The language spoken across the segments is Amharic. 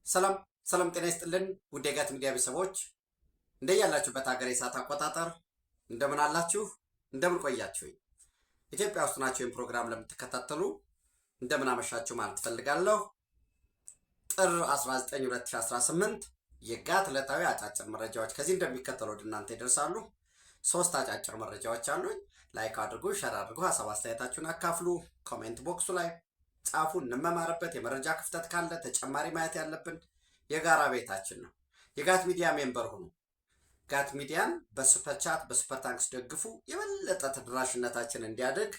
ሰላም ሰላም፣ ጤና ይስጥልን ውድ የጋት ሚዲያ ቤተሰቦች እንደያላችሁበት ሀገር የሰዓት አቆጣጠር እንደምን አላችሁ? እንደምን ቆያችሁ? ኢትዮጵያ ውስጥ ናችሁ ይህን ፕሮግራም ለምትከታተሉ እንደምን አመሻችሁ ማለት ፈልጋለሁ። ጥር 19 2018 የጋት ዕለታዊ አጫጭር መረጃዎች ከዚህ እንደሚከተለው ወደ እናንተ ይደርሳሉ። 3 አጫጭር መረጃዎች አሉኝ። ላይክ አድርጉ፣ ሼር አድርጉ፣ ሀሳብ አስተያየታችሁን አካፍሉ፣ ኮሜንት ቦክሱ ላይ ጻፉ። እንመማርበት። የመረጃ ክፍተት ካለ ተጨማሪ ማየት ያለብን የጋራ ቤታችን ነው። የጋት ሚዲያ ሜምበር ሁኑ። ጋት ሚዲያን በሱፐር ቻት በሱፐር ታንክስ ደግፉ። የበለጠ ተደራሽነታችን እንዲያድግ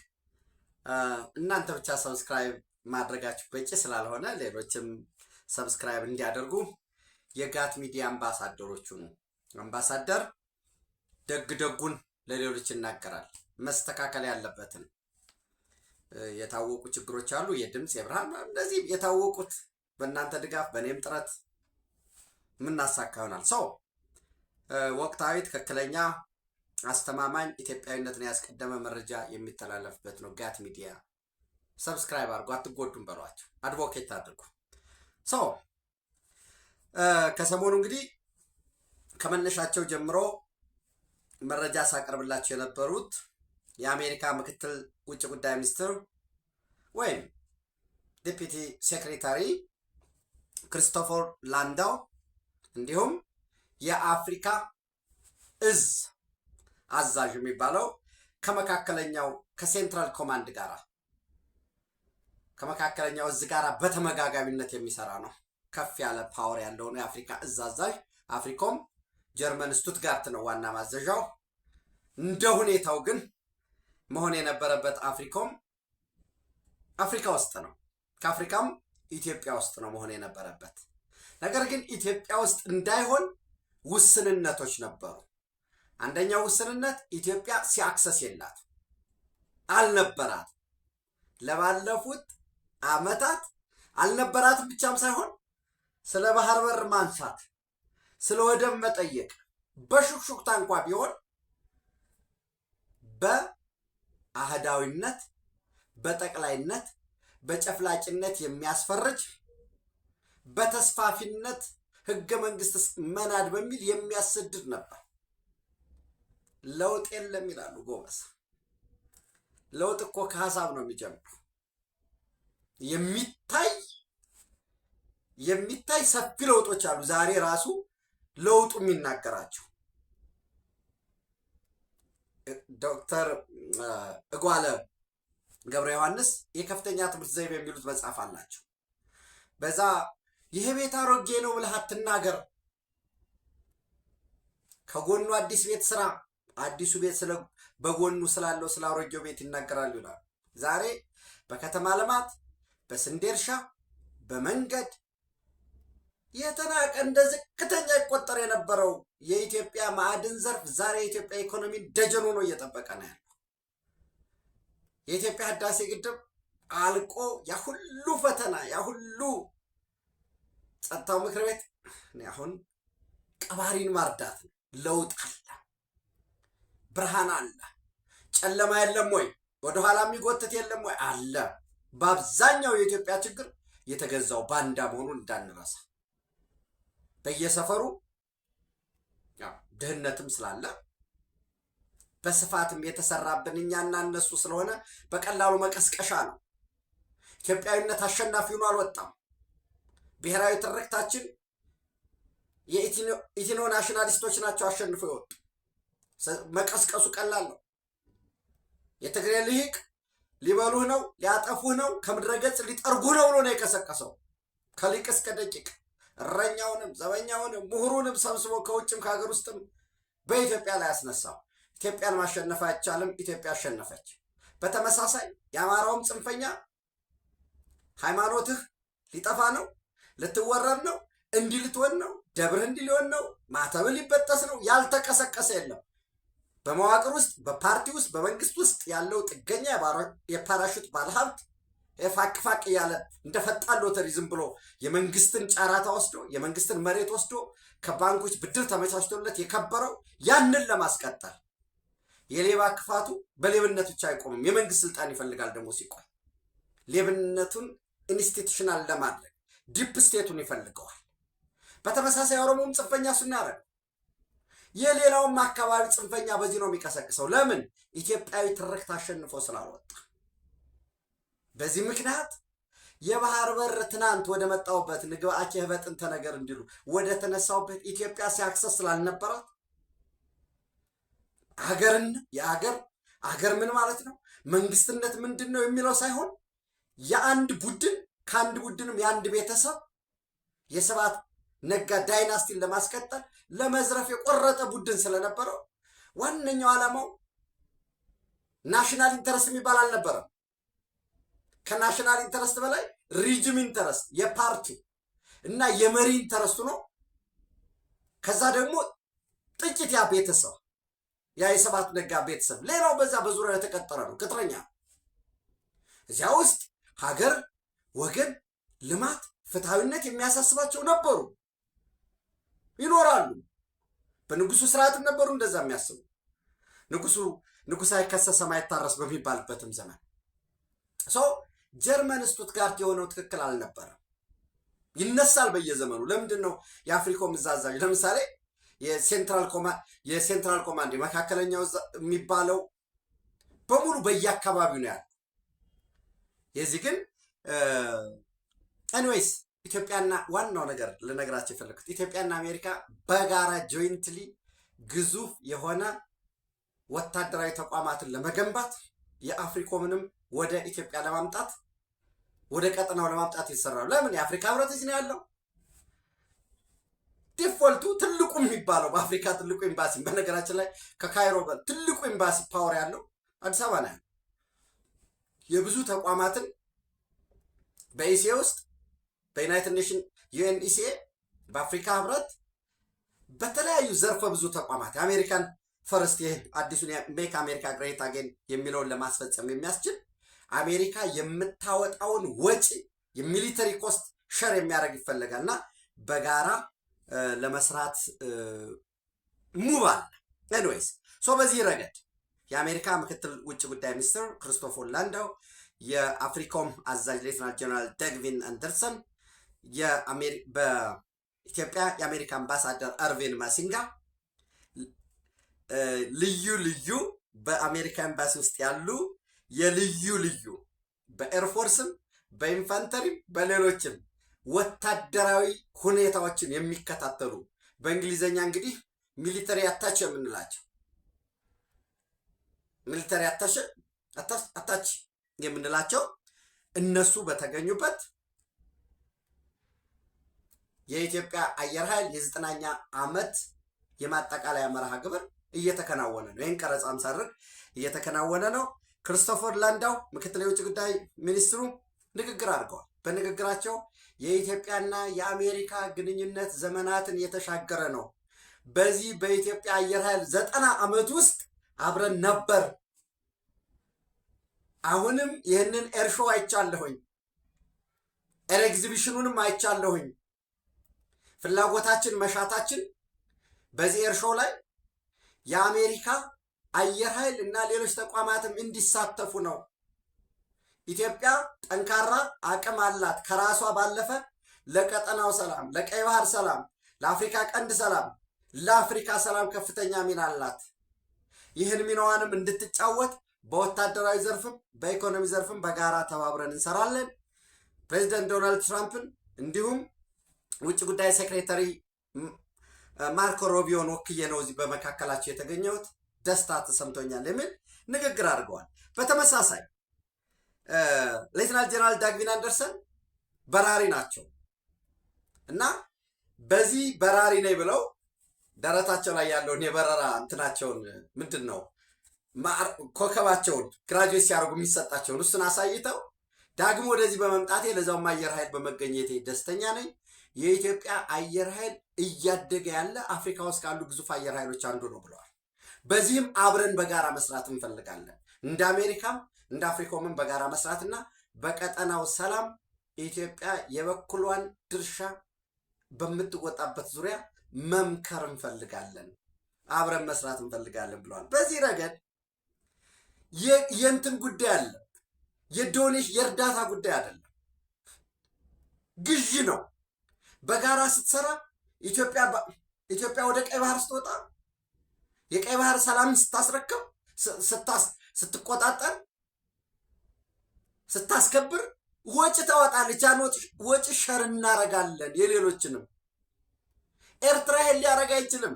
እናንተ ብቻ ሰብስክራይብ ማድረጋችሁ በቂ ስላልሆነ ሌሎችም ሰብስክራይብ እንዲያደርጉ የጋት ሚዲያ አምባሳደሮች ሁኑ። አምባሳደር ደግ ደጉን ለሌሎች ይናገራል። መስተካከል ያለበትን የታወቁ ችግሮች አሉ። የድምፅ የብርሃን እንደዚህ የታወቁት በእናንተ ድጋፍ በእኔም ጥረት የምናሳካ ይሆናል። ሰው ወቅታዊ፣ ትክክለኛ፣ አስተማማኝ ኢትዮጵያዊነትን ያስቀደመ መረጃ የሚተላለፍበት ነው ጋት ሚዲያ። ሰብስክራይብ አድርጉ፣ አትጎዱም በሏቸው፣ አድቮኬት አድርጉ። ሰው ከሰሞኑ እንግዲህ ከመነሻቸው ጀምሮ መረጃ ሳቀርብላቸው የነበሩት የአሜሪካ ምክትል ውጭ ጉዳይ ሚኒስትር ወይም ዴፒቲ ሴክሬታሪ ክሪስቶፈር ላንዳው እንዲሁም የአፍሪካ እዝ አዛዥ የሚባለው ከመካከለኛው ከሴንትራል ኮማንድ ጋር ከመካከለኛው እዝ ጋር በተመጋጋቢነት የሚሰራ ነው። ከፍ ያለ ፓወር ያለው ነው የአፍሪካ እዝ አዛዥ። አፍሪኮም ጀርመን ስቱትጋርት ነው ዋና ማዘዣው። እንደ ሁኔታው ግን መሆን የነበረበት አፍሪኮም አፍሪካ ውስጥ ነው፣ ከአፍሪካም ኢትዮጵያ ውስጥ ነው መሆን የነበረበት። ነገር ግን ኢትዮጵያ ውስጥ እንዳይሆን ውስንነቶች ነበሩ። አንደኛው ውስንነት ኢትዮጵያ ሲአክሰስ የላት አልነበራት። ለባለፉት ዓመታት አልነበራትም ብቻም ሳይሆን ስለ ባህር በር ማንሳት፣ ስለ ወደብ መጠየቅ በሹክሹክታ እንኳ ቢሆን በአህዳዊነት፣ በጠቅላይነት፣ በጨፍላጭነት የሚያስፈርጅ በተስፋፊነት ህገ መንግስት መናድ በሚል የሚያሰድድ ነበር። ለውጥ የለም ይላሉ ጎበዝ። ለውጥ እኮ ከሀሳብ ነው የሚጀምረው። የሚታይ ሰፊ ለውጦች አሉ። ዛሬ ራሱ ለውጡ የሚናገራቸው ዶክተር እጓለ ገብረ ዮሐንስ የከፍተኛ ትምህርት ዘይቤ የሚሉት መጽሐፍ አላቸው። በዛ ይሄ ቤት አሮጌ ነው ብለህ አትናገር፣ ከጎኑ አዲስ ቤት ስራ፣ አዲሱ ቤት በጎኑ ስላለው ስለ አሮጌው ቤት ይናገራሉ ይላል። ዛሬ በከተማ ልማት፣ በስንዴ እርሻ፣ በመንገድ የተናቀ እንደ ዝቅተኛ ይቆጠር የነበረው የኢትዮጵያ ማዕድን ዘርፍ ዛሬ የኢትዮጵያ ኢኮኖሚ ደጀን ሆኖ እየጠበቀ ነው ያለው። የኢትዮጵያ ህዳሴ ግድብ አልቆ ያ ሁሉ ፈተና ያ ሁሉ ጸጥታው ምክር ቤት አሁን ቀባሪን ማርዳት ነው። ለውጥ አለ፣ ብርሃን አለ፣ ጨለማ የለም ወይ? ወደኋላ የሚጎትት የለም ወይ? አለ። በአብዛኛው የኢትዮጵያ ችግር የተገዛው ባንዳ መሆኑን እንዳንረሳ። በየሰፈሩ ድህነትም ስላለ በስፋትም የተሰራብን እኛና እነሱ ስለሆነ በቀላሉ መቀስቀሻ ነው። ኢትዮጵያዊነት አሸናፊ ሆኖ አልወጣም። ብሔራዊ ትርክታችን የኢትኖ ናሽናሊስቶች ናቸው አሸንፎ የወጡ። መቀስቀሱ ቀላል ነው። የትግሬ ልሂቅ ሊበሉህ ነው፣ ሊያጠፉህ ነው፣ ከምድረ ገጽ ሊጠርጉህ ነው ብሎ ነው የቀሰቀሰው። ከሊቅ እስከ ደቂቅ እረኛውንም ዘበኛውንም ምሁሩንም ሰብስቦ ከውጭም ከሀገር ውስጥም በኢትዮጵያ ላይ ያስነሳው። ኢትዮጵያን ማሸነፍ አይቻልም፣ ኢትዮጵያ አሸነፈች። በተመሳሳይ የአማራውም ጽንፈኛ ሃይማኖትህ ሊጠፋ ነው፣ ልትወረድ ነው፣ እንዲህ ልትሆን ነው፣ ደብርህ እንዲህ ሊሆን ነው፣ ማተብህ ሊበጠስ ነው፣ ያልተቀሰቀሰ የለም። በመዋቅር ውስጥ በፓርቲ ውስጥ በመንግስት ውስጥ ያለው ጥገኛ የፓራሹት ባለሀብት ፋቅ እያለ እንደ ፈጣን ሎተሪ ዝም ብሎ የመንግስትን ጫራታ ወስዶ የመንግስትን መሬት ወስዶ ከባንኮች ብድር ተመቻችቶለት የከበረው ያንን ለማስቀጠል የሌባ ክፋቱ በሌብነት ብቻ አይቆምም። የመንግስት ስልጣን ይፈልጋል። ደግሞ ሲቆይ ሌብነቱን ኢንስቲቱሽናል ለማድረግ ዲፕ ስቴቱን ይፈልገዋል። በተመሳሳይ ኦሮሞም ጽንፈኛ እሱን ያደረገው። የሌላውም አካባቢ ጽንፈኛ በዚህ ነው የሚቀሰቅሰው። ለምን? ኢትዮጵያዊ ትርክት አሸንፎ ስላልወጣ። በዚህ ምክንያት የባህር በር ትናንት ወደ መጣውበት ንግባአኬ በጥንተ ነገር እንዲሉ ወደ ተነሳውበት ኢትዮጵያ ሲያክሰስ ስላልነበራት ሀገርን አገር ምን ማለት ነው መንግስትነት ምንድን ነው የሚለው ሳይሆን የአንድ ቡድን ከአንድ ቡድንም የአንድ ቤተሰብ የስብሐት ነጋ ዳይናስቲን ለማስቀጠል ለመዝረፍ የቆረጠ ቡድን ስለነበረው ዋነኛው ዓላማው ናሽናል ኢንተረስት የሚባል አልነበረም። ከናሽናል ኢንተረስት በላይ ሪጅም ኢንተረስት የፓርቲ እና የመሪ ኢንተረስቱ ነው። ከዛ ደግሞ ጥቂት ያ ቤተሰብ ያ የስብሐት ነጋ ቤተሰብ፣ ሌላው በዛ በዙሪያው የተቀጠረ ነው ቅጥረኛ። እዚያ ውስጥ ሀገር፣ ወገን፣ ልማት፣ ፍትሐዊነት የሚያሳስባቸው ነበሩ፣ ይኖራሉ። በንጉሱ ስርዓትም ነበሩ እንደዛ የሚያስቡ። ንጉስ አይከሰስ ሰማይ ይታረስ በሚባልበትም ዘመን ጀርመን ስቱትጋርት የሆነው ትክክል አልነበረም። ይነሳል በየዘመኑ። ለምንድን ነው የአፍሪኮም አዛዥ ለምሳሌ የሴንትራል ኮማንድ መካከለኛው የሚባለው በሙሉ በየአካባቢው ነው ያለው። የዚህ ግን ኤኒዌይስ ኢትዮጵያና ዋናው ነገር ልነግራቸው የፈለኩት ኢትዮጵያና አሜሪካ በጋራ ጆይንትሊ ግዙፍ የሆነ ወታደራዊ ተቋማትን ለመገንባት የአፍሪኮምንም ወደ ኢትዮጵያ ለማምጣት ወደ ቀጠናው ለማምጣት ይሰራሉ። ለምን? የአፍሪካ ህብረት እዚህ ነው ያለው። ዲፎልቱ ትልቁ የሚባለው በአፍሪካ ትልቁ ኤምባሲ በነገራችን ላይ ከካይሮ ትልቁ ኤምባሲ ፓወር ያለው አዲስ አበባ ነው። የብዙ ተቋማትን በኢሲኤ ውስጥ በዩናይትድ ኔሽን ዩኤንኢሲኤ በአፍሪካ ህብረት በተለያዩ ዘርፈ ብዙ ተቋማት የአሜሪካን ፈርስት ይህ አዲሱን ሜክ አሜሪካ ግሬት አጌን የሚለውን ለማስፈጸም የሚያስችል አሜሪካ የምታወጣውን ወጪ የሚሊተሪ ኮስት ሸር የሚያደርግ ይፈልጋል እና በጋራ ለመስራት ሙቭ አለ። ኤኒዌይስ በዚህ ረገድ የአሜሪካ ምክትል ውጭ ጉዳይ ሚኒስትር ክሪስቶፈር ላንዳው፣ የአፍሪኮም አዛዥ ሌተናል ጀነራል ደግቪን አንደርሰን፣ በኢትዮጵያ የአሜሪካ አምባሳደር አርቬን ማሲንጋ፣ ልዩ በአሜሪካ ኤምባሲ ውስጥ ያሉ የልዩ በኤርፎርስም በኢንፋንተሪም በሌሎችም ወታደራዊ ሁኔታዎችን የሚከታተሉ በእንግሊዘኛ እንግዲህ ሚሊተሪ አታች የምንላቸው ሚሊተሪ አታች የምንላቸው እነሱ በተገኙበት የኢትዮጵያ አየር ኃይል የ9ኛ ዓመት የማጠቃለያ መርሃ ግብር እየተከናወነ ነው። ይህን ቀረጻም ሳድርግ እየተከናወነ ነው። ክሪስቶፈር ላንዳው ምክትል የውጭ ጉዳይ ሚኒስትሩ ንግግር አድርገዋል። በንግግራቸው የኢትዮጵያና የአሜሪካ ግንኙነት ዘመናትን የተሻገረ ነው። በዚህ በኢትዮጵያ አየር ኃይል 90 ዓመት ውስጥ አብረን ነበር። አሁንም ይህንን ኤርሾ አይቻለሁኝ፣ ኤር ኤግዚቢሽኑንም አይቻለሁኝ። ፍላጎታችን መሻታችን በዚህ ኤርሾ ላይ የአሜሪካ አየር ኃይል እና ሌሎች ተቋማትም እንዲሳተፉ ነው። ኢትዮጵያ ጠንካራ አቅም አላት። ከራሷ ባለፈ ለቀጠናው ሰላም፣ ለቀይ ባህር ሰላም፣ ለአፍሪካ ቀንድ ሰላም፣ ለአፍሪካ ሰላም ከፍተኛ ሚና አላት። ይህን ሚናዋንም እንድትጫወት በወታደራዊ ዘርፍም በኢኮኖሚ ዘርፍም በጋራ ተባብረን እንሰራለን። ፕሬዚደንት ዶናልድ ትራምፕን እንዲሁም ውጭ ጉዳይ ሴክሬታሪ ማርኮ ሮቢዮን ወክዬ ነው እዚህ በመካከላቸው የተገኘሁት። ደስታ ተሰምቶኛል የሚል ንግግር አድርገዋል። በተመሳሳይ ሌተናል ጀነራል ዳግቪን አንደርሰን በራሪ ናቸው እና በዚህ በራሪ ነኝ ብለው ደረታቸው ላይ ያለውን የበረራ እንትናቸውን ምንድን ነው ኮከባቸውን ግራጁዌት ሲያደርጉ የሚሰጣቸውን እሱን አሳይተው ዳግሞ ወደዚህ በመምጣቴ ለዛውም አየር ኃይል በመገኘቴ ደስተኛ ነኝ። የኢትዮጵያ አየር ኃይል እያደገ ያለ አፍሪካ ውስጥ ካሉ ግዙፍ አየር ኃይሎች አንዱ ነው ብለዋል። በዚህም አብረን በጋራ መስራት እንፈልጋለን። እንደ አሜሪካም እንደ አፍሪኮምም በጋራ መስራትና በቀጠናው ሰላም ኢትዮጵያ የበኩሏን ድርሻ በምትወጣበት ዙሪያ መምከር እንፈልጋለን፣ አብረን መስራት እንፈልጋለን ብለዋል። በዚህ ረገድ የእንትን ጉዳይ አለ፣ የእርዳታ ጉዳይ አይደለም፣ ግዥ ነው። በጋራ ስትሰራ ኢትዮጵያ ወደ ቀይ ባህር ስትወጣ የቀይ ባህር ሰላም ስታስረክብ ስትቆጣጠር ስታስከብር ወጪ ታወጣለች። ያን ወጪ ሸር እናረጋለን የሌሎችንም። ኤርትራ ይሄን ሊያረግ አይችልም።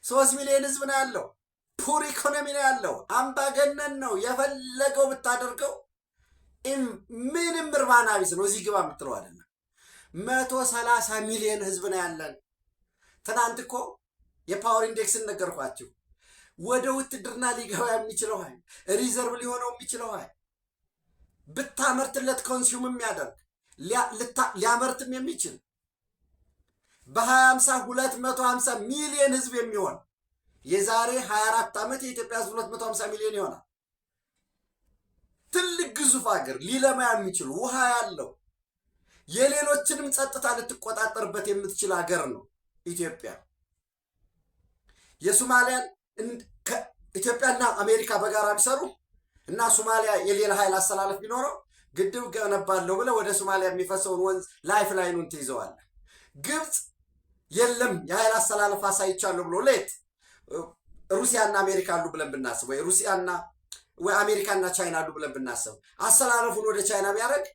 3 ሚሊዮን ህዝብ ነው ያለው። ፑር ኢኮኖሚ ነው ያለው። አምባገነን ነው። የፈለገው ብታደርገው ምንም እርባና ቢስ ነው። እዚህ ግባ የምትለው አይደለም። 130 ሚሊዮን ህዝብ ነው ያለን። ትናንት እኮ የፓወር ኢንዴክስን ነገርኳችሁ። ወደ ውትድርና ሊገባ የሚችለው ኃይል ሪዘርቭ ሊሆነው የሚችለው ኃይል ብታመርትለት ኮንሱም የሚያደርግ ሊያመርትም የሚችል በ2050 250 ሚሊዮን ህዝብ የሚሆን የዛሬ 24 ዓመት የኢትዮጵያ ህዝብ 250 ሚሊዮን ይሆናል። ትልቅ ግዙፍ ሀገር ሊለማ የሚችል ውሃ ያለው የሌሎችንም ጸጥታ ልትቆጣጠርበት የምትችል ሀገር ነው ኢትዮጵያ። የሶማሊያን ኢትዮጵያና አሜሪካ በጋራ ቢሰሩ እና ሶማሊያ የሌላ ኃይል አስተላለፍ ቢኖረው ግድብ ገነባለሁ ብለ ወደ ሶማሊያ የሚፈሰውን ወንዝ ላይፍ ላይኑን ትይዘዋለህ። ግብፅ የለም የኃይል አስተላለፍ አሳይቻለሁ ብሎ ሌት ሩሲያና አሜሪካ አሉ ብለን ብናስብ ወይ አሜሪካና ቻይና አሉ ብለን ብናስብ አስተላለፉን ወደ ቻይና ቢያደርግ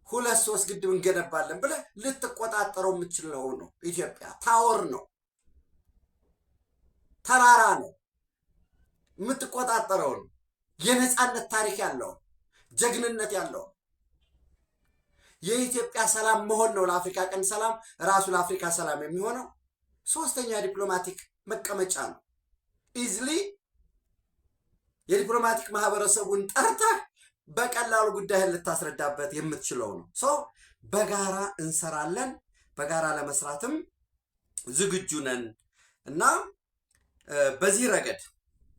2-3 ግድብ እንገነባለን ብለ ልትቆጣጠረው የምትችለው ነው። ኢትዮጵያ ታወር ነው፣ ተራራ ነው፣ የምትቆጣጠረው ነው። የነጻነት ታሪክ ያለው ጀግንነት ያለው የኢትዮጵያ ሰላም መሆን ነው። ለአፍሪካ ቀንድ ሰላም ራሱ ለአፍሪካ ሰላም የሚሆነው 3ኛ ዲፕሎማቲክ መቀመጫ ነው። ኢዝሊ የዲፕሎማቲክ ማህበረሰቡን ጠርተህ በቀላሉ ጉዳይን ልታስረዳበት የምትችለው ነው። ሰው በጋራ እንሰራለን፣ በጋራ ለመስራትም ዝግጁ ነን እና በዚህ ረገድ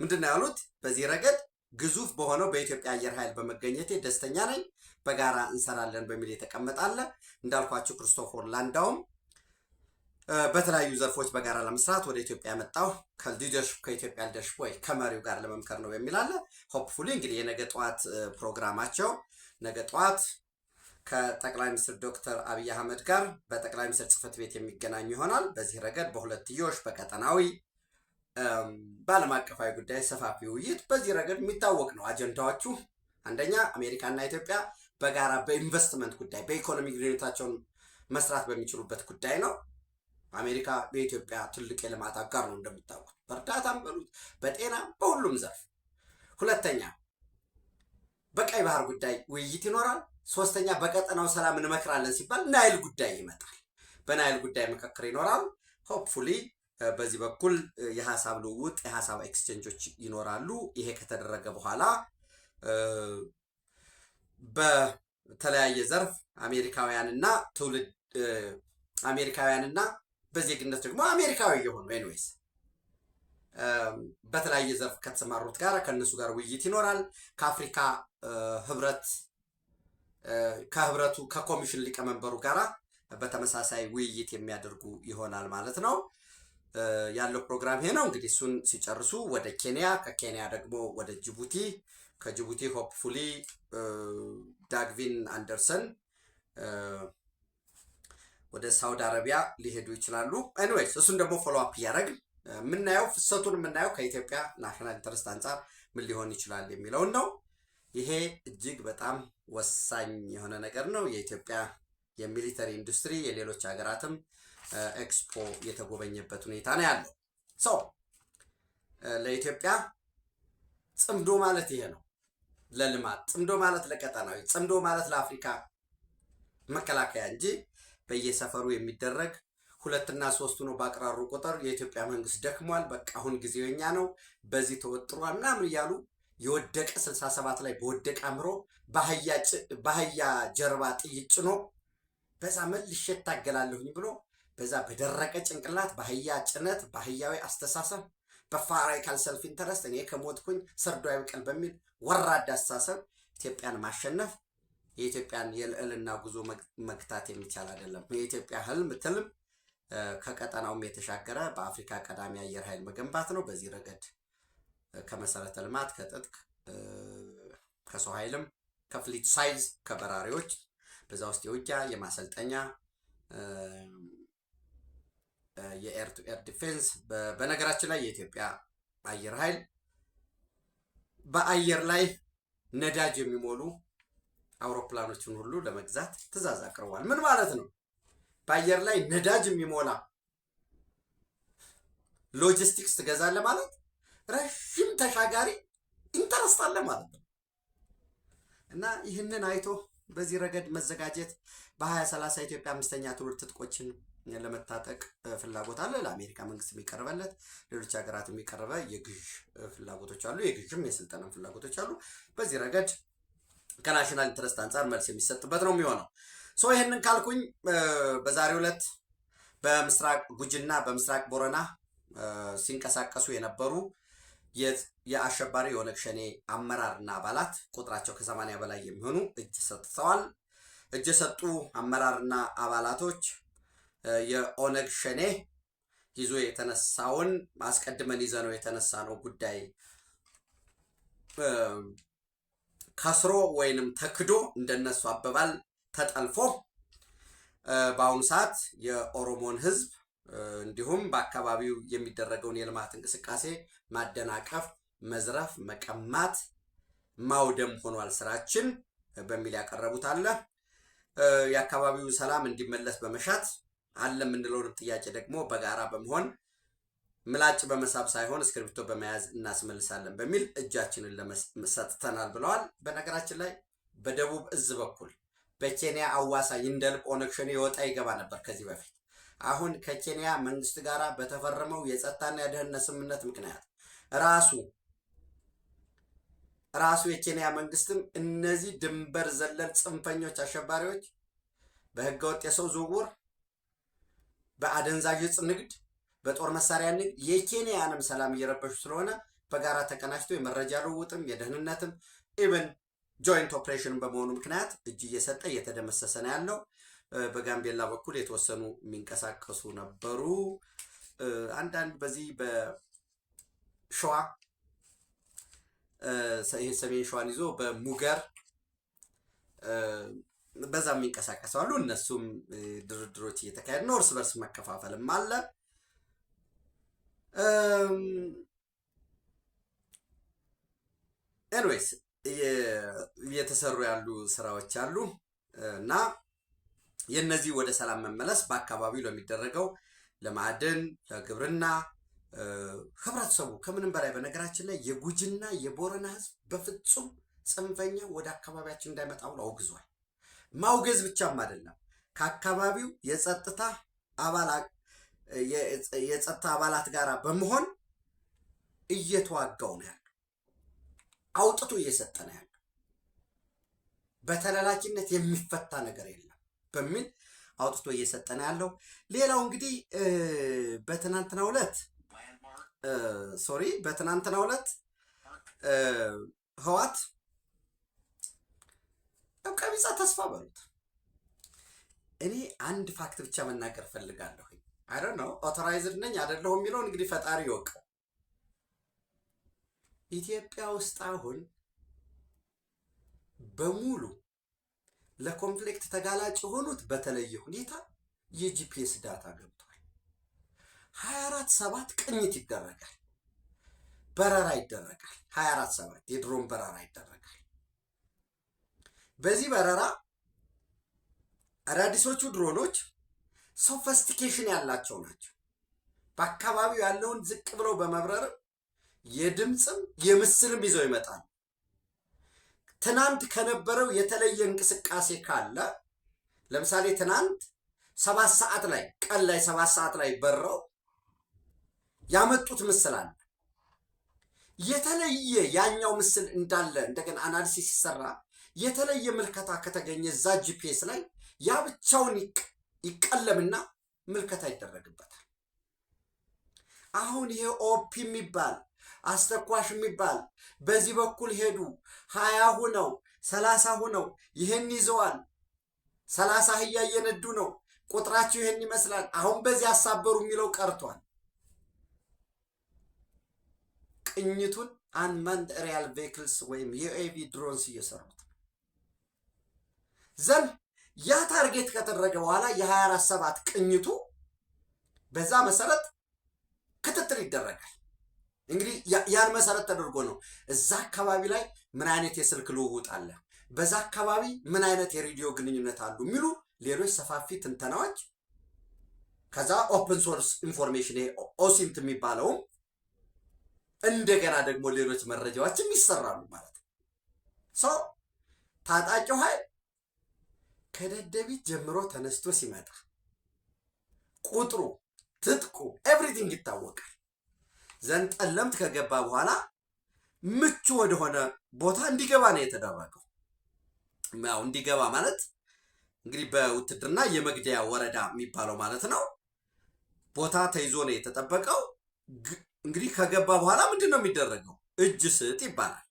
ምንድን ነው ያሉት? በዚህ ረገድ ግዙፍ በሆነው በኢትዮጵያ አየር ኃይል በመገኘቴ ደስተኛ ነኝ፣ በጋራ እንሰራለን በሚል የተቀመጣለ። እንዳልኳችሁ ክሪስቶፈር ላንዳውም በተለያዩ ዘርፎች በጋራ ለመስራት ወደ ኢትዮጵያ የመጣው ከኢትዮጵያ ሊደርሽፕ ወይ ከመሪው ጋር ለመምከር ነው የሚል አለ። ሆፕፉሊ እንግዲህ የነገ ጠዋት ፕሮግራማቸው ነገ ጠዋት ከጠቅላይ ሚኒስትር ዶክተር አብይ አህመድ ጋር በጠቅላይ ሚኒስትር ጽህፈት ቤት የሚገናኙ ይሆናል። በዚህ ረገድ በሁለትዮሽ በቀጠናዊ በዓለም አቀፋዊ ጉዳይ ሰፋፊ ውይይት በዚህ ረገድ የሚታወቅ ነው። አጀንዳዎቹ አንደኛ አሜሪካና ኢትዮጵያ በጋራ በኢንቨስትመንት ጉዳይ በኢኮኖሚ ግንኙነታቸውን መስራት በሚችሉበት ጉዳይ ነው። አሜሪካ በኢትዮጵያ ትልቅ የልማት አጋር ነው እንደምታውቁት፣ በእርዳታም በሉት በጤና በሁሉም ዘርፍ። ሁለተኛ በቀይ ባህር ጉዳይ ውይይት ይኖራል። ሶስተኛ በቀጠናው ሰላም እንመክራለን ሲባል ናይል ጉዳይ ይመጣል። በናይል ጉዳይ ምክክር ይኖራል። ሆፕፉሊ በዚህ በኩል የሀሳብ ልውውጥ የሀሳብ ኤክስቼንጆች ይኖራሉ። ይሄ ከተደረገ በኋላ በተለያየ ዘርፍ አሜሪካውያንና በዜግነት ደግሞ አሜሪካዊ የሆኑ ኤንዌይስ በተለያየ ዘርፍ ከተሰማሩት ጋር ከነሱ ጋር ውይይት ይኖራል። ከአፍሪካ ህብረቱ ከኮሚሽን ሊቀመንበሩ ጋራ በተመሳሳይ ውይይት የሚያደርጉ ይሆናል ማለት ነው። ያለው ፕሮግራም ይሄ ነው። እንግዲህ እሱን ሲጨርሱ ወደ ኬንያ፣ ከኬንያ ደግሞ ወደ ጅቡቲ፣ ከጅቡቲ ሆፕፉሊ ዳግቪን አንደርሰን ወደ ሳውዲ አረቢያ ሊሄዱ ይችላሉ። ኤኒዌይስ እሱን ደግሞ ፎሎ አፕ እያደረግን ፍሰቱን የምናየው ከኢትዮጵያ ናሽናል ኢንተረስት አንጻር ምን ሊሆን ይችላል የሚለውን ነው። ይሄ እጅግ በጣም ወሳኝ የሆነ ነገር ነው። የኢትዮጵያ የሚሊተሪ ኢንዱስትሪ የሌሎች ሀገራትም ኤክስፖ የተጎበኘበት ሁኔታ ነው ያለው። ሰው ለኢትዮጵያ ጽምዶ ማለት ይሄ ነው። ለልማት ጽምዶ ማለት ለቀጠናዊ ጽምዶ ማለት ለአፍሪካ መከላከያ እንጂ በየሰፈሩ የሚደረግ 2 እና 3 ነው ባቀራሩ ቁጥር የኢትዮጵያ መንግስት ደክሟል፣ በቃ አሁን ጊዜው የኛ ነው፣ በዚህ ተወጥሯል ምናምን እያሉ የወደቀ 67 ላይ በወደቀ አምሮ በአህያ ጀርባ ጥይት ጭኖ በዛ መልሼ እታገላለሁኝ ብሎ በዛ በደረቀ ጭንቅላት በአህያ ጭነት በአህያዊ አስተሳሰብ በፋራይካል ሰልፍ ኢንተረስት እኔ ከሞትኩኝ ሰርዶ አይብቀል በሚል ወራዳ አስተሳሰብ ኢትዮጵያን ማሸነፍ የኢትዮጵያን የልዕልና ጉዞ መግታት የሚቻል አይደለም። የኢትዮጵያ ትልም ከቀጠናውም የተሻገረ በአፍሪካ ቀዳሚ አየር ኃይል መገንባት ነው። በዚህ ረገድ ከመሰረተ ልማት ከጥጥቅ ከሰው ኃይልም ከፍሊት ሳይዝ ከበራሪዎች በዛ ውስጥ የውጊያ የማሰልጠኛ የኤር ቱ ኤር ዲፌንስ። በነገራችን ላይ የኢትዮጵያ አየር ኃይል በአየር ላይ ነዳጅ የሚሞሉ አውሮፕላኖችን ሁሉ ለመግዛት ትዕዛዝ አቅርቧል። ምን ማለት ነው? በአየር ላይ ነዳጅ የሚሞላ ሎጂስቲክስ ትገዛለህ ማለት ረዥም ተሻጋሪ ኢንተረስት አለ ማለት ነው። እና ይህንን አይቶ በዚህ ረገድ መዘጋጀት በ2030 ኢትዮጵያ 5ኛ ትውልድ ትጥቆችን ለመታጠቅ ፍላጎት አለ። ለአሜሪካ መንግስት የሚቀርበለት ሌሎች ሀገራት የሚቀርበ የግዥ ፍላጎቶች አሉ። የግዥም የስልጠናም ፍላጎቶች አሉ። በዚህ ረገድ ከናሽናል ኢንትረስት አንጻር መልስ የሚሰጥበት ነው የሚሆነው። ይህንን ካልኩኝ በዛሬው ዕለት በምስራቅ ጉጂና በምስራቅ ቦረና ሲንቀሳቀሱ የነበሩ የአሸባሪ የኦነግ ሸኔ አመራርና አባላት ቁጥራቸው ከ80 በላይ የሚሆኑ እጅ ሰጥተዋል። እጅ የሰጡ አመራርና አባላቶች የኦነግ ሸኔ ይዞ የተነሳውን አስቀድመን ይዘነው የተነሳ ነው ጉዳይ ከስሮ ወይንም ተክዶ እንደነሱ አበባል ተጠልፎ በአሁኑ ሰዓት የኦሮሞን ህዝብ እንዲሁም በአካባቢው የሚደረገውን የልማት እንቅስቃሴ ማደናቀፍ፣ መዝረፍ፣ መቀማት፣ ማውደም ሆኗል ስራችን በሚል ያቀረቡት አለ። የአካባቢው ሰላም እንዲመለስ በመሻት አለ የምንለውን ጥያቄ ደግሞ በጋራ በመሆን ምላጭ በመሳብ ሳይሆን እስክሪብቶ በመያዝ እናስመልሳለን በሚል እጃችንን ለመሰጥተናል ብለዋል። በነገራችን ላይ በደቡብ እዝ በኩል በኬንያ አዋሳኝ እንደ ልብ ኦነግ ሸኔ ይወጣ ይገባ ነበር ከዚህ በፊት። አሁን ከኬንያ መንግስት ጋር በተፈረመው የጸጥታና የደህንነት ስምምነት ምክንያት ራሱ የኬንያ መንግስትም እነዚህ ድንበር ዘለል ጽንፈኞች አሸባሪዎች በህገወጥ የሰው ዝውውር፣ በአደንዛዥ ዕፅ ንግድ፣ በጦር መሳሪያ ንግድ የኬንያንም ሰላም እየረበሹ ስለሆነ በጋራ ተቀናጅቶ የመረጃ ልውውጥም የደህንነትም ኢቨን ጆይንት ኦፕሬሽን በመሆኑ ምክንያት እጅ እየሰጠ እየተደመሰሰ ነው ያለው። በጋምቤላ በኩል የተወሰኑ የሚንቀሳቀሱ ነበሩ። አንዳንድ በዚህ በሸዋ ይህ ሰሜን ሸዋን ይዞ በሙገር በዛ የሚንቀሳቀሱ አሉ። እነሱም ድርድሮች እየተካሄዱ ነው። እርስ በርስ መከፋፈልም አለ። ኤንዌይስ እየተሰሩ ያሉ ስራዎች አሉ እና የነዚህ ወደ ሰላም መመለስ በአካባቢው ለሚደረገው ለማዕድን፣ ለግብርና ህብረተሰቡ ከምንም በላይ በነገራችን ላይ የጉጂና የቦረና ህዝብ በፍጹም ጽንፈኛ ወደ አካባቢያችን እንዳይመጣ ብሎ አውግዟል። ማውገዝ ብቻም አይደለም፣ ከአካባቢው የጸጥታ አባላት ጋር በመሆን እየተዋጋው ነው ያለው። አውጥቶ እየሰጠ ነው ያለው። በተላላኪነት የሚፈታ ነገር የለም በሚል አውጥቶ እየሰጠ ነው ያለው። ሌላው እንግዲህ በትናንትናው ዕለት ህወሓት ቀቢጸ ተስፋ በሉት። እኔ አንድ ፋክት ብቻ መናገር ፈልጋለሁ። አይ ዶንት ኖ ኦቶራይዝድ ነኝ አይደለሁም የሚለውን እንግዲህ ፈጣሪ ይወቀው። ኢትዮጵያ ውስጥ አሁን በሙሉ ለኮንፍሊክት ተጋላጭ የሆኑት በተለየ ሁኔታ የጂፒኤስ ዳታ ገብቷል። 24/7 ቅኝት ይደረጋል፣ በረራ ይደረጋል። 24/7 የድሮን በረራ ይደረጋል። በዚህ በረራ አዳዲሶቹ ድሮኖች ሶፊስቲኬሽን ያላቸው ናቸው። በአካባቢው ያለውን ዝቅ ብለው በመብረር የድምፅም የምስልም ይዘው ይመጣል። ትናንት ከነበረው የተለየ እንቅስቃሴ ካለ ለምሳሌ ትናንት 7 ሰዓት ላይ ቀን ላይ 7 ሰዓት ላይ በረው ያመጡት ምስል አለ። የተለየ ያኛው ምስል እንዳለ እንደገና አናሊሲስ ሲሰራ የተለየ ምልከታ ከተገኘ እዛ ጂፒኤስ ላይ ያ ብቻውን ይቀለምና ምልከታ ይደረግበታል። አሁን ይሄ ኦፒ የሚባል አስተኳሽ የሚባል በዚህ በኩል ሄዱ 20 ሁነው 30 ሁነው ይሄን ይዘዋል፣ 30 አህያ እየነዱ ነው፣ ቁጥራቸው ይሄን ይመስላል፣ አሁን በዚህ አሳበሩ የሚለው ቀርቷል። ቅኝቱን አንማንድ ሪያል ቬክልስ ወይም ዩኤቪ ድሮንስ እየሰሩት ዘን ያ ታርጌት ከተደረገ በኋላ የ24/7 ቅኝቱ በዛ መሰረት ክትትል ይደረጋል። እንግዲህ ያን መሰረት ተደርጎ ነው እዛ አካባቢ ላይ ምን አይነት የስልክ ልውውጥ አለ፣ በዛ አካባቢ ምን አይነት የሬዲዮ ግንኙነት አሉ የሚሉ ሌሎች ሰፋፊ ትንተናዎች፣ ከዛ ኦፕን ሶርስ ኢንፎርሜሽን ኦሲንት የሚባለውም እንደገና ደግሞ ሌሎች መረጃዎችም ይሰራሉ ማለት ነው። ሰው ታጣቂው ኃይል ከደደቢት ጀምሮ ተነስቶ ሲመጣ ቁጥሩ፣ ትጥቁ፣ ኤቭሪቲንግ ይታወቃል። ዘንድ ጠለምት ከገባ በኋላ ምቹ ወደሆነ ቦታ እንዲገባ ነው የተደረገው። ያው እንዲገባ ማለት እንግዲህ በውትድርና የመግደያ ወረዳ የሚባለው ማለት ነው። ቦታ ተይዞ ነው የተጠበቀው። እንግዲህ ከገባ በኋላ ምንድን ነው የሚደረገው? እጅ ስጥ ይባላል።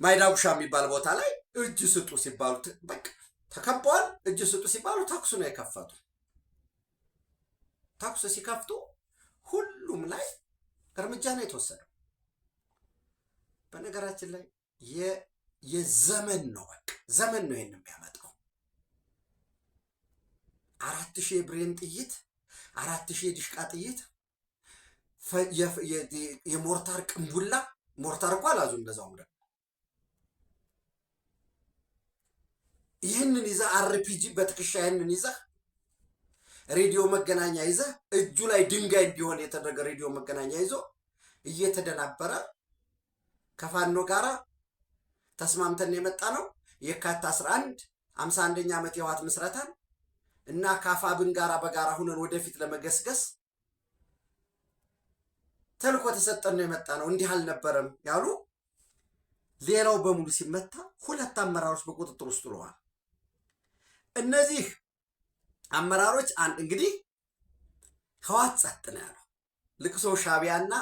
ማይዳጉሻ የሚባል ቦታ ላይ እጅ ስጡ ሲባሉ በቃ ተከበዋል። እጅ ስጡ ሲባሉ ተኩስ ነው የከፈቱ። ተኩስ ሲከፍቱ ሁሉም ላይ እርምጃ ነው የተወሰደው። በነገራችን ላይ የዘመን ነው፣ በቃ ዘመን ነው ይሄን የሚያመጣው። 4000 የብሬን ጥይት፣ 4000 የዲሽቃ ጥይት፣ የሞርታር ቅንቡላ፣ ሞርታር እኮ አላዙም። እንደዛውም ደግሞ ይህንን ይዘህ አርፒጂ በትከሻ ይህንን ይዘህ ሬዲዮ መገናኛ ይዘህ እጁ ላይ ድንጋይ እንዲሆን የተደረገ ሬዲዮ መገናኛ ይዞ እየተደናበረ ከፋኖ ጋራ ተስማምተን የመጣ ነው። የካቲት 11 51ኛ ዓመት የህወሓት ምስረታን እና ከአፋብን ጋራ በጋራ ሁነን ወደፊት ለመገስገስ ተልኮ ተሰጠን ነው የመጣ ነው፣ እንዲህ አልነበረም ያሉ ሌላው በሙሉ ሲመታ 2 አመራሮች በቁጥጥር ውስጥ ውለዋል። እነዚህ አመራሮች እንግዲህ ህወሓት ጸጥ ነው ያለው። ልቅሶ ሻቢያና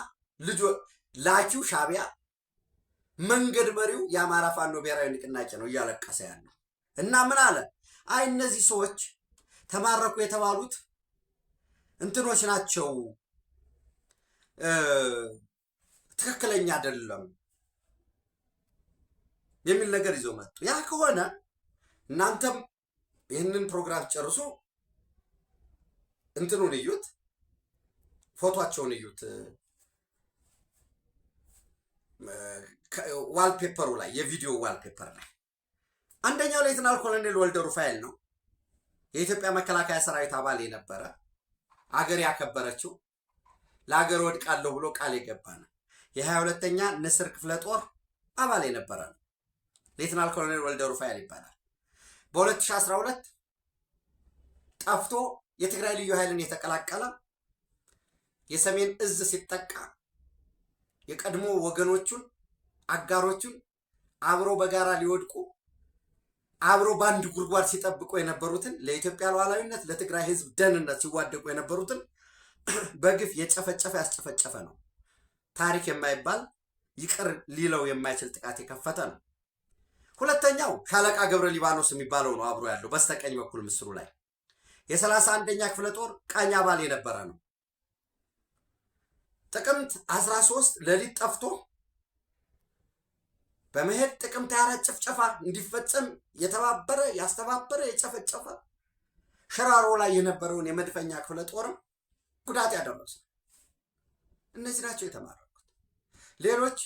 ልጆ ላኪው ሻቢያ፣ መንገድ መሪው የአማራ ፋኖ ብሔራዊ ንቅናቄ ነው እያለቀሰ ያለው እና ምን አለ? አይ እነዚህ ሰዎች ተማረኩ የተባሉት እንትኖች ናቸው፣ ትክክለኛ አይደለም የሚል ነገር ይዘው መጡ። ያ ከሆነ እናንተም ይህንን ፕሮግራም ጨርሶ እንትኑን እዩት፣ ፎቶአቸውን እዩት። ዋልፔፐሩ ላይ የቪዲዮ ዋልፔፐር ላይ አንደኛው ሌተናል ኮሎኔል ወልደ ሩፋኤል ነው። የኢትዮጵያ መከላከያ ሰራዊት አባል የነበረ አገር ያከበረችው ለአገር ወድቃለሁ ብሎ ቃል የገባ ነው። የ22ኛ ንስር ክፍለ ጦር አባል የነበረ ነው። ሌተናል ኮሎኔል ወልደ ሩፋኤል ይባላል። በ2012 ጠፍቶ የትግራይ ልዩ ኃይልን የተቀላቀለ የሰሜን እዝ ሲጠቃ የቀድሞ ወገኖቹን አጋሮቹን አብሮ በጋራ ሊወድቁ አብሮ በአንድ ጉድጓድ ሲጠብቁ የነበሩትን ለኢትዮጵያ ሉዓላዊነት ለትግራይ ሕዝብ ደህንነት ሲዋደቁ የነበሩትን በግፍ የጨፈጨፈ ያስጨፈጨፈ ነው። ታሪክ የማይባል ይቅር ሊለው የማይችል ጥቃት የከፈተ ነው። ሁለተኛው ሻለቃ ገብረ ሊባኖስ የሚባለው ነው አብሮ ያለው በስተቀኝ በኩል ምስሉ ላይ የ31ኛ ክፍለ ጦር ቃኝ አባል የነበረ ነው። ጥቅምት 13 ሌሊት ጠፍቶ በመሄድ ጥቅምት 24 ጭፍጨፋ እንዲፈጸም የተባበረ ያስተባበረ የጨፈጨፈ ሽራሮ ላይ የነበረውን የመድፈኛ ክፍለ ጦርም ጉዳት ያደረሰ። እነዚህ ናቸው የተማረኩት። ሌሎች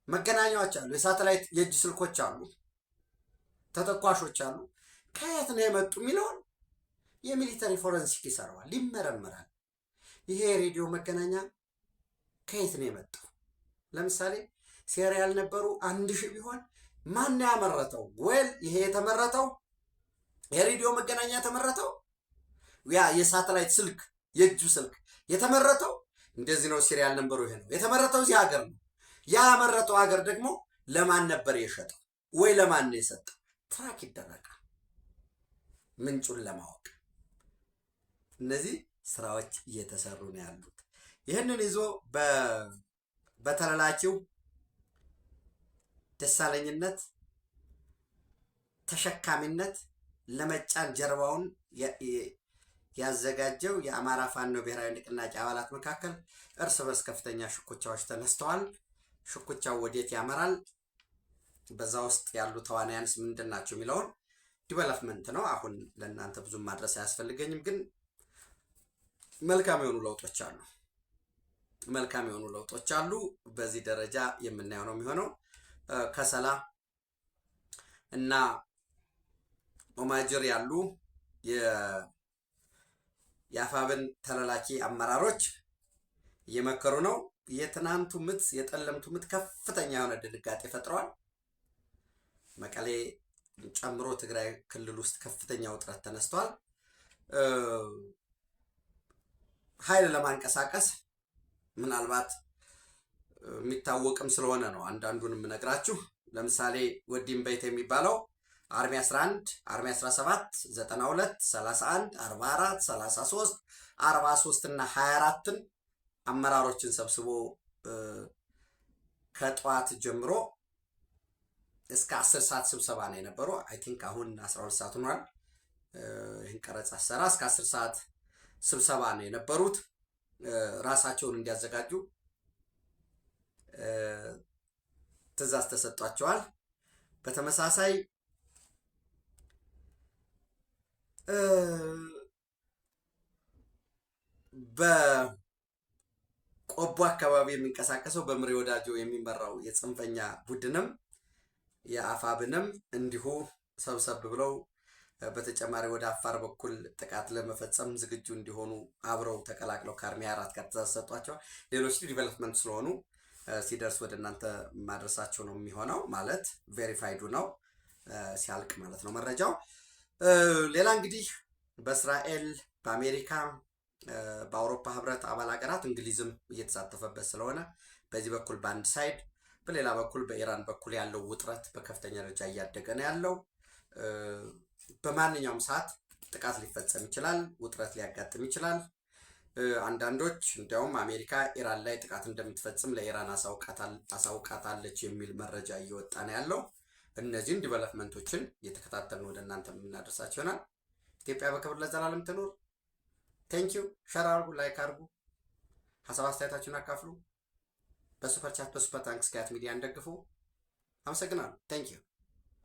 መገናኛዎች አሉ፣ የሳተላይት የእጅ ስልኮች አሉ፣ ተተኳሾች አሉ። ከየት ነው የመጡ የሚለውን የሚሊተሪ ፎረንሲክ ይሰራዋል፣ ይመረመራል። ይሄ የሬዲዮ መገናኛ ከየት ነው የመጣው? ለምሳሌ ሴሪያል ነበሩ 1000 ቢሆን ማን ያመረተው? ወል ይሄ የተመረተው የሬዲዮ መገናኛ የተመረተው ያ የሳተላይት ስልክ የእጁ ስልክ የተመረተው እንደዚህ ነው። ሴሪያል ነበሩ ይሄ ነው የተመረተው እዚህ ሀገር ነው። ያ ያመረተው ሀገር ደግሞ ለማን ነበር የሸጠው ወይ ለማን ነው የሰጠው? ትራክ ይደረጋል ምንጩን ለማወቅ። እነዚህ ስራዎች እየተሰሩ ነው ያሉት። ይህንን ይዞ በተላላኪው ደሳለኝነት ተሸካሚነት ለመጫን ጀርባውን ያዘጋጀው የአማራ ፋኖ ብሔራዊ ንቅናቄ አባላት መካከል እርስ በርስ ከፍተኛ ሽኩቻዎች ተነስተዋል። ሽኩቻው ወዴት ያመራል? በዛ ውስጥ ያሉ ተዋናያንስ ምንድን ናቸው የሚለውን ዲቨሎፕመንት ነው። አሁን ለእናንተ ብዙም ማድረስ አያስፈልገኝም፣ ግን መልካም የሆኑ ለውጦች አሉ። መልካም የሆኑ ለውጦች አሉ። በዚህ ደረጃ የምናየው ነው የሚሆነው። ከሰላ እና ኦማጅር ያሉ የአፋብን ተላላኪ አመራሮች እየመከሩ ነው። የትናንቱ ምት የጠለምቱ ምት ከፍተኛ የሆነ ድንጋጤ ፈጥረዋል። መቀሌ ጨምሮ ትግራይ ክልል ውስጥ ከፍተኛ ውጥረት ተነስቷል። ኃይል ለማንቀሳቀስ ምናልባት የሚታወቅም ስለሆነ ነው አንዳንዱን የምነግራችሁ። ለምሳሌ ወዲም ቤት የሚባለው አርሚ 11፣ አርሚ 17፣ 92፣ 31፣ 44፣ 33፣ 43 እና 24ን አመራሮችን ሰብስቦ ከጠዋት ጀምሮ እስከ 10 ሰዓት ስብሰባ ነው የነበረው። አይ ቲንክ አሁን 12 ሰዓት ሆኗል። ይህን ቀረጻ ሰራ እስከ 10 ሰዓት ስብሰባ ነው የነበሩት። ራሳቸውን እንዲያዘጋጁ ትዕዛዝ ተሰጧቸዋል። በተመሳሳይ በቆቦ አካባቢ የሚንቀሳቀሰው በምሬ ወዳጆ የሚመራው የጽንፈኛ ቡድንም የአፋብንም እንዲሁ ሰብሰብ ብለው በተጨማሪ ወደ አፋር በኩል ጥቃት ለመፈጸም ዝግጁ እንዲሆኑ አብረው ተቀላቅለው ከአርሚ 4 ጋር ትዕዛዝ ሰጧቸዋል። ሌሎች ዲቨሎፕመንት ስለሆኑ ሲደርስ ወደ እናንተ ማድረሳቸው ነው የሚሆነው። ማለት ቬሪፋይዱ ነው ሲያልቅ ማለት ነው መረጃው። ሌላ እንግዲህ በእስራኤል በአሜሪካ በአውሮፓ ህብረት አባል ሀገራት እንግሊዝም እየተሳተፈበት ስለሆነ በዚህ በኩል በአንድ ሳይድ፣ በሌላ በኩል በኢራን በኩል ያለው ውጥረት በከፍተኛ ደረጃ እያደገ ነው ያለው። በማንኛውም ሰዓት ጥቃት ሊፈጸም ይችላል፣ ውጥረት ሊያጋጥም ይችላል። አንዳንዶች እንዲያውም አሜሪካ ኢራን ላይ ጥቃት እንደምትፈጽም ለኢራን አሳውቃታለች የሚል መረጃ እየወጣ ነው ያለው። እነዚህን ዲቨሎፕመንቶችን እየተከታተልን ወደ እናንተ የምናደርሳቸው ይሆናል። ኢትዮጵያ በክብር ለዘላለም ትኖር። ቴንኪው። ሸር አርጉ፣ ላይክ አርጉ፣ ሀሳብ አስተያየታችሁን አካፍሉ። በሱፐር ቻት በሱፐር ታንክስ ከያት ሚዲያ እንደግፉ። አመሰግናለሁ። ቴንኪው።